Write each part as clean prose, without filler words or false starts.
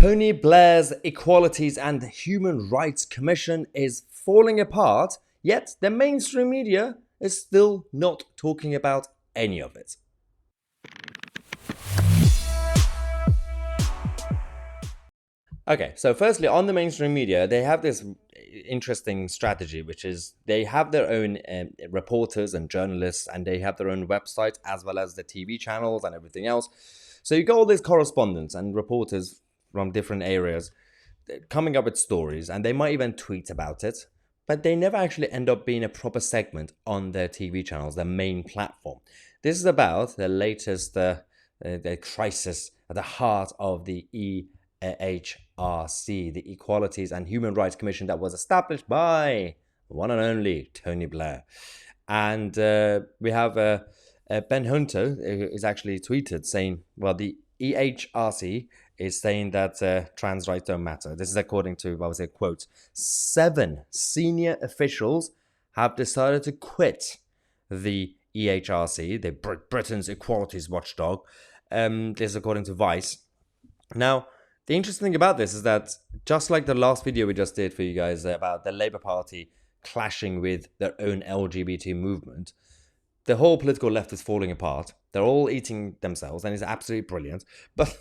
Tony Blair's Equalities and Human Rights Commission is falling apart, yet the mainstream media is still not talking about any of it. Okay, so firstly, on the mainstream media, they have this interesting strategy, which is they have their own reporters and journalists, and they have their own website as well as the TV channels and everything else. So you got all these correspondents and reporters from different areas coming up with stories, and they might even tweet about it, but they never actually end up being a proper segment on their TV channels, their main platform. This is about the latest the crisis at the heart of the EHRC, the Equalities and Human Rights Commission that was established by one and only Tony Blair. And we have Ben Hunter is actually tweeted saying, well, the EHRC is saying that trans rights don't matter. This is according to, I would say, quote, 7 senior officials have decided to quit the EHRC, the Britain's equalities watchdog. This is according to Vice. Now, the interesting thing about this is that just like the last video we just did for you guys about the Labour Party clashing with their own LGBT movement, the whole political left is falling apart. They're all eating themselves, and it's absolutely brilliant. But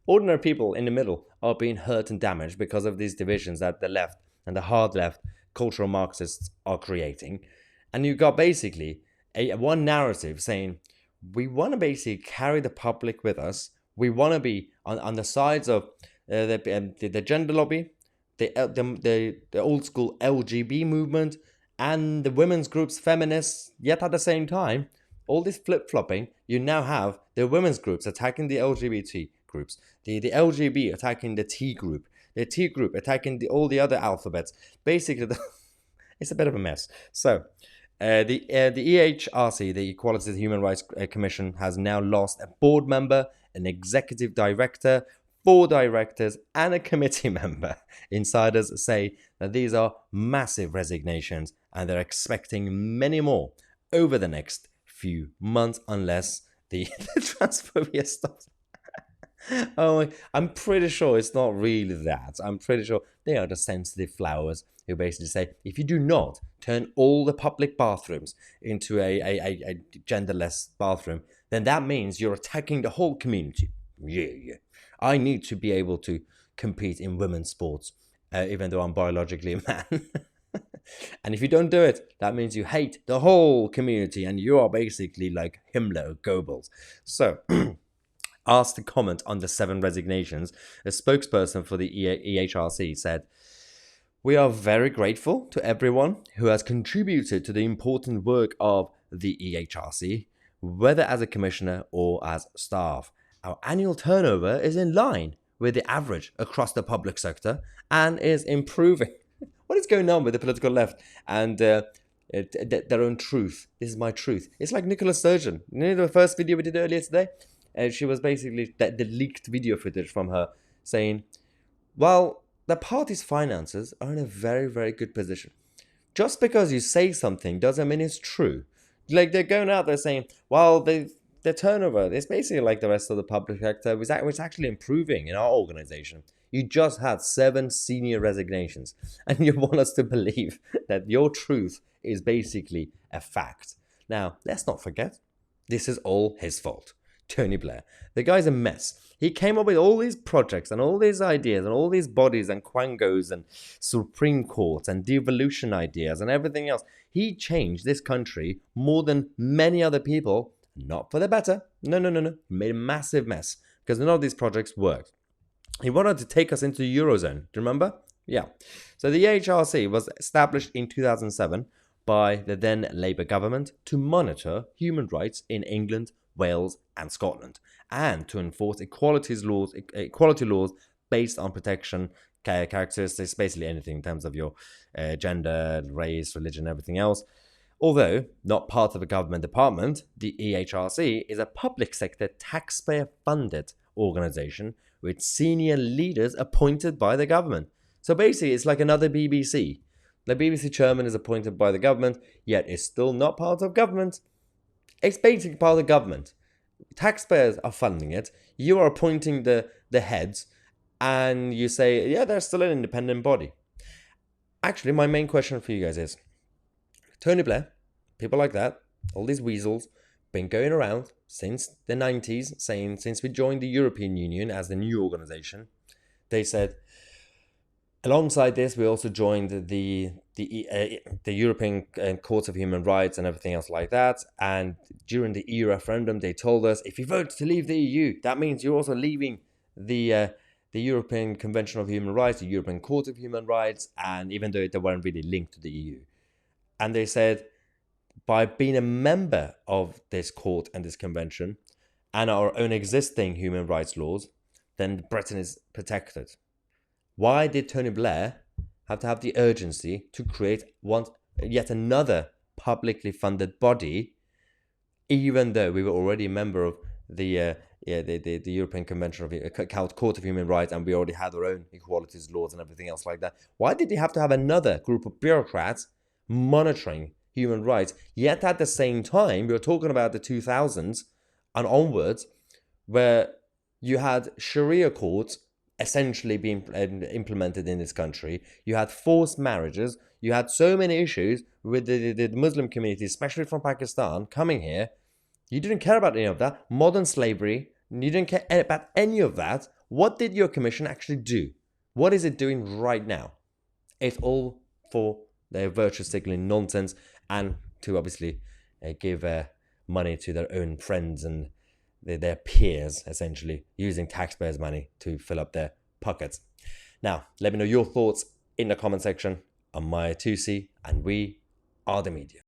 ordinary people in the middle are being hurt and damaged because of these divisions that the left and the hard left cultural Marxists are creating. And you've got basically one narrative saying, we want to basically carry the public with us. We want to be on the sides of the gender lobby, the old school LGB movement, and the women's groups, feminists. Yet at the same time, all this flip-flopping, you now have the women's groups attacking the LGBT groups, the LGB attacking the T group, the T group attacking all the other alphabets. Basically, it's a bit of a mess. So, the EHRC, the Equalities and Human Rights Commission, has now lost a board member, an executive director, 4 directors, and a committee member. Insiders say that these are massive resignations, and they're expecting many more over the next few months unless the transphobia stops. Oh, I'm pretty sure it's not really that. I'm pretty sure they are the sensitive flowers who basically say, if you do not turn all the public bathrooms into a genderless bathroom, then that means you're attacking the whole community. Yeah. I need to be able to compete in women's sports, even though I'm biologically a man. And if you don't do it, that means you hate the whole community and you are basically like Himmler or Goebbels. So, asked to comment on the 7 resignations, a spokesperson for the EHRC said, "We are very grateful to everyone who has contributed to the important work of the EHRC, whether as a commissioner or as staff. Our annual turnover is in line with the average across the public sector and is improving." What is going on with the political left and their own truth? This is my truth. It's like Nicola Sturgeon. You know the first video we did earlier today? She was basically the leaked video footage from her saying, well, the party's finances are in a very, very good position. Just because you say something doesn't mean it's true. Like they're going out there saying, well, the turnover is basically like the rest of the public sector. It's actually improving in our organization. You just had 7 senior resignations, and you want us to believe that your truth is basically a fact. Now, let's not forget, this is all his fault. Tony Blair. The guy's a mess. He came up with all these projects and all these ideas and all these bodies and quangos and Supreme Courts and devolution ideas and everything else. He changed this country more than many other people, not for the better. No. He made a massive mess because none of these projects worked. He wanted to take us into the Eurozone. Do you remember? Yeah. So the EHRC was established in 2007 by the then Labour government to monitor human rights in England, Wales and Scotland, and to enforce equality laws based on protection characteristics, basically anything in terms of your gender, race, religion, everything else. Although not part of a government department, the EHRC is a public sector taxpayer-funded organisation with senior leaders appointed by the government. So basically, it's like another BBC. The BBC chairman is appointed by the government, yet is still not part of government. It's basically part of the government. Taxpayers are funding it. You are appointing the heads. and you say, yeah, they're still an independent body. Actually, my main question for you guys is, Tony Blair, people like that, all these weasels, been going around since the 90s, saying since we joined the European Union as the new organization, they said, alongside this, we also joined the European Court of Human Rights and everything else like that. And during the EU referendum, they told us, if you vote to leave the EU, that means you're also leaving the European Convention of Human Rights, the European Court of Human Rights, and even though they weren't really linked to the EU. And they said, by being a member of this court and this convention and our own existing human rights laws, then Britain is protected. Why did Tony Blair have to have the urgency to create yet another publicly funded body, even though we were already a member of the European Convention of Court of Human Rights, and we already had our own equalities laws and everything else like that? Why did they have to have another group of bureaucrats monitoring human rights? Yet at the same time, we were talking about the 2000s and onwards, where you had Sharia courts essentially being implemented in this country. You had forced marriages. You had so many issues with the Muslim community, especially from Pakistan, coming here. You didn't care about any of that. Modern slavery, you didn't care about any of that. What did your commission actually do? What is it doing right now? It's all for their virtue signaling nonsense and to obviously give money to their own friends and their peers, essentially, using taxpayers' money to fill up their pockets. Now, let me know your thoughts in the comment section. I'm Mahyar Tousi, and we are the media.